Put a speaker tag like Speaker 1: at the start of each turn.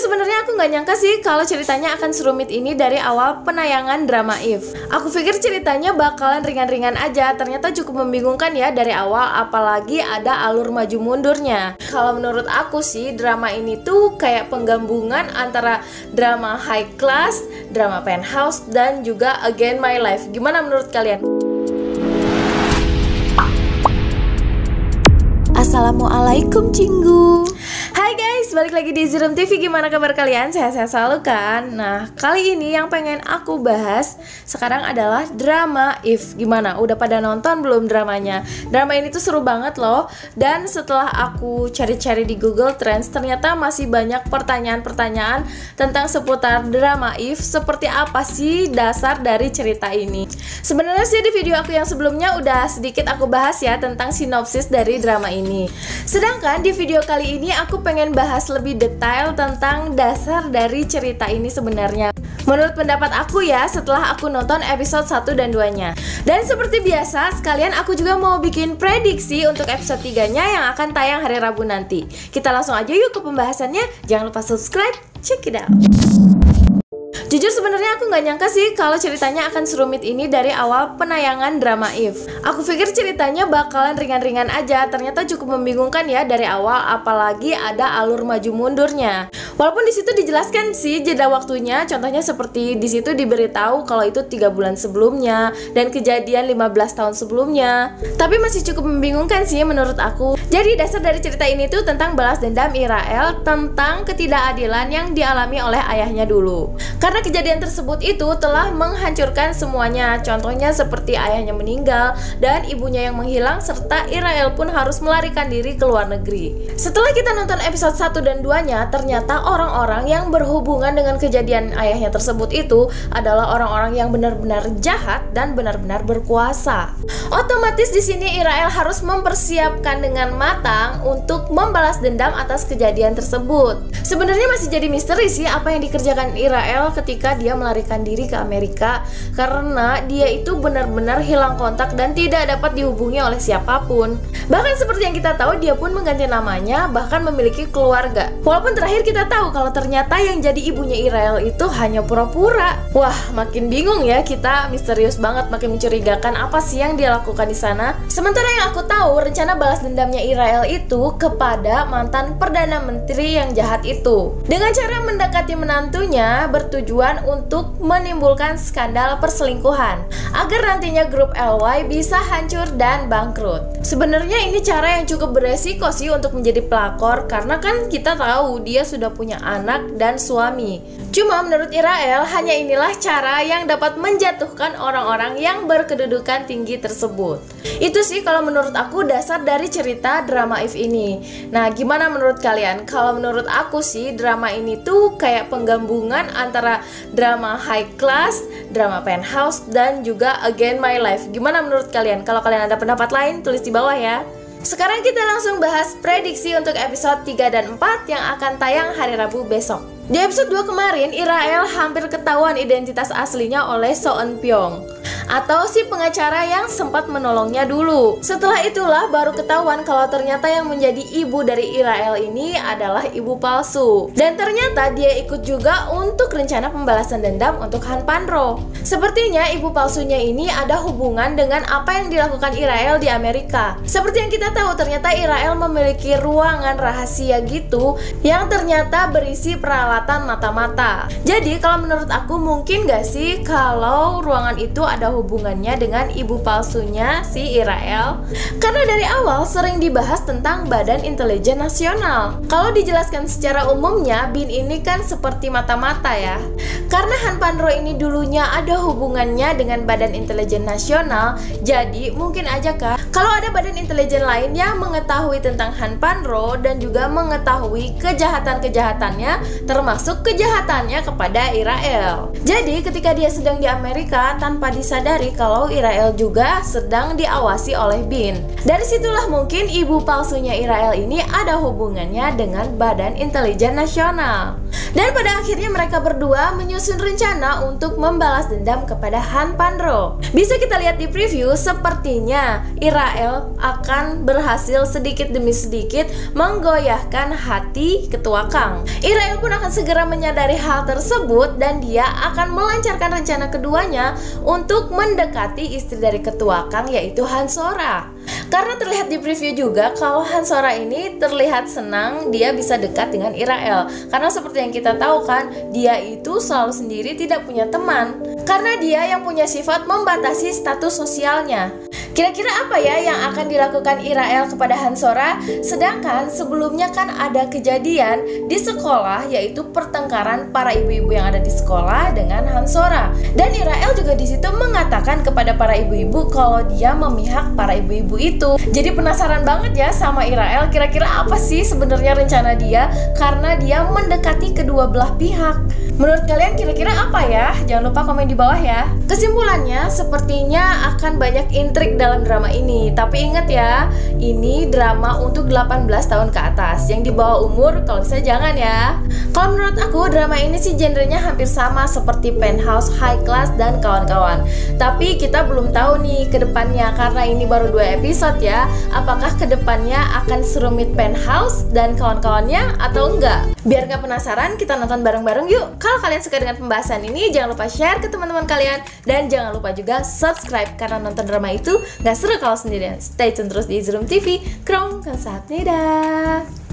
Speaker 1: sebenarnya aku nggak nyangka sih kalau ceritanya akan serumit ini dari awal penayangan drama If. Aku pikir ceritanya bakalan ringan-ringan aja, ternyata cukup membingungkan ya dari awal, apalagi ada alur maju mundurnya. Kalau menurut aku sih drama ini tuh kayak penggabungan antara drama high class, drama penthouse, dan juga Again My Life. Gimana menurut kalian? Assalamualaikum Cinggu. Hai guys, balik lagi di Zerum TV. Gimana kabar kalian? Sehat-sehat selalu kan? Nah, kali ini yang pengen aku bahas sekarang adalah drama If. Gimana? Udah pada nonton belum dramanya? Drama ini tuh seru banget loh. Dan setelah aku cari-cari di Google Trends, ternyata masih banyak pertanyaan-pertanyaan tentang seputar drama If. Seperti apa sih dasar dari cerita ini? Sebenarnya sih di video aku yang sebelumnya udah sedikit aku bahas ya tentang sinopsis dari drama ini. Sedangkan di video kali ini aku pengen bahas lebih detail tentang dasar dari cerita ini sebenarnya. Menurut pendapat aku ya, setelah aku nonton episode 1 dan 2-nya. Dan seperti biasa, sekalian aku juga mau bikin prediksi untuk episode 3-nya yang akan tayang hari Rabu nanti. Kita langsung aja yuk ke pembahasannya. Jangan lupa subscribe, check it out. Jujur sebenarnya aku nggak nyangka sih kalau ceritanya akan serumit ini dari awal penayangan drama If. Aku pikir ceritanya bakalan ringan-ringan aja, ternyata cukup membingungkan ya dari awal, apalagi ada alur maju mundurnya. Walaupun di situ dijelaskan sih jeda waktunya, contohnya seperti di situ diberitahu kalau itu 3 bulan sebelumnya dan kejadian 15 tahun sebelumnya. Tapi masih cukup membingungkan sih menurut aku. Jadi dasar dari cerita ini tuh tentang balas dendam Irael tentang ketidakadilan yang dialami oleh ayahnya dulu. Karena kejadian tersebut itu telah menghancurkan semuanya. Contohnya seperti ayahnya meninggal dan ibunya yang menghilang, serta Irael pun harus melarikan diri ke luar negeri. Setelah kita nonton episode 1 dan 2-nya, ternyata orang-orang yang berhubungan dengan kejadian ayahnya tersebut itu adalah orang-orang yang benar-benar jahat dan benar-benar berkuasa. Otomatis di sini Irael harus mempersiapkan dengan matang untuk membalas dendam atas kejadian tersebut. Sebenarnya masih jadi misteri sih apa yang dikerjakan Irael ketika dia melarikan diri ke Amerika, karena dia itu benar-benar hilang kontak dan tidak dapat dihubungi oleh siapapun. Bahkan seperti yang kita tahu, dia pun mengganti namanya, bahkan memiliki keluarga. Walaupun terakhir kita tahu kalau ternyata yang jadi ibunya Irael itu hanya pura-pura. Wah, makin bingung ya kita, misterius banget, makin mencurigakan apa sih yang dia lakukan di sana. Sementara yang aku tahu, rencana balas dendamnya Irael itu kepada mantan Perdana Menteri yang jahat itu. Dengan cara mendekati menantunya, bertujuan untuk menimbulkan skandal perselingkuhan agar nantinya grup LY bisa hancur dan bangkrut. Sebenarnya ini cara yang cukup beresiko sih untuk menjadi pelakor, karena kan kita tahu dia sudah punya anak dan suami. Cuma menurut Irael, hanya inilah cara yang dapat menjatuhkan orang-orang yang berkedudukan tinggi tersebut. Itu sih kalau menurut aku dasar dari cerita drama If ini. Nah, gimana menurut kalian? Kalau menurut aku sih drama ini tuh kayak penggabungan antara drama high class, drama penthouse, dan juga Again My Life. Gimana menurut kalian? Kalau kalian ada pendapat lain, tulis di bawah ya. Sekarang kita langsung bahas prediksi untuk episode 3 dan 4 yang akan tayang hari Rabu besok. Di episode 2 kemarin, Irael hampir ketahuan identitas aslinya oleh So Eun Pyong, atau si pengacara yang sempat menolongnya dulu. Setelah itulah baru ketahuan kalau ternyata yang menjadi ibu dari Irael ini adalah ibu palsu. Dan ternyata dia ikut juga untuk rencana pembalasan dendam untuk Han Panro. Sepertinya ibu palsunya ini ada hubungan dengan apa yang dilakukan Irael di Amerika. Seperti yang kita tahu, ternyata Irael memiliki ruangan rahasia gitu yang ternyata berisi peralatan mata-mata. Jadi kalau menurut aku, mungkin gak sih kalau ruangan itu ada hubungannya dengan ibu palsunya si Irael? Karena dari awal sering dibahas tentang Badan Intelijen Nasional. Kalau dijelaskan secara umumnya, BIN ini kan seperti mata-mata ya. Karena Han Panro ini dulunya ada hubungannya dengan Badan Intelijen Nasional, jadi mungkin aja kan kalau ada badan intelijen lain yang mengetahui tentang Han Panro dan juga mengetahui kejahatan-kejahatannya, termasuk kejahatannya kepada Irael. Jadi ketika dia sedang di Amerika, tanpa disadari kalau Irael juga sedang diawasi oleh BIN. Dari situlah mungkin ibu palsunya Irael ini ada hubungannya dengan Badan Intelijen Nasional. Dan pada akhirnya mereka berdua menyusun rencana untuk membalas dendam kepada Han Pandro. Bisa kita lihat di preview, sepertinya Irael akan berhasil sedikit demi sedikit menggoyahkan hati Ketua Kang. Irael pun akan segera menyadari hal tersebut dan dia akan melancarkan rencana keduanya untuk mendekati istri dari Ketua Kang, yaitu Hanzora. Karena terlihat di preview juga kalau Hanzora ini terlihat senang dia bisa dekat dengan Irael. Karena seperti yang kita tahu kan, dia itu selalu sendiri, tidak punya teman. Karena dia yang punya sifat membatasi status sosialnya. Kira-kira apa ya yang akan dilakukan Irael kepada Hanzora? Sedangkan sebelumnya kan ada kejadian di sekolah, yaitu pertengkaran para ibu-ibu yang ada di sekolah dengan Hanzora. Dan Irael juga di situ mengatakan kepada para ibu-ibu kalau dia memihak para ibu-ibu itu. Jadi penasaran banget ya sama Irael, kira-kira apa sih sebenarnya rencana dia karena dia mendekati kedua belah pihak. Menurut kalian kira-kira apa ya? Jangan lupa komen di bawah ya. Kesimpulannya, sepertinya akan banyak intrik dalam drama ini. Tapi ingat ya, ini drama untuk 18 tahun ke atas. Yang di bawah umur kalau bisa jangan ya. Kalau menurut aku drama ini sih genrenya hampir sama seperti Penthouse, High Class, dan kawan-kawan. Tapi kita belum tahu nih ke depannya karena ini baru 2 episode ya. Apakah ke depannya akan serumit Penthouse dan kawan-kawannya atau enggak? Biar gak penasaran, kita nonton bareng-bareng yuk. Kalau kalian suka dengan pembahasan ini, jangan lupa share ke teman-teman kalian. Dan jangan lupa juga subscribe karena nonton drama itu gak seru kalau sendirian. Stay tune terus di Easy Room TV. Krong, kan saatnya dah.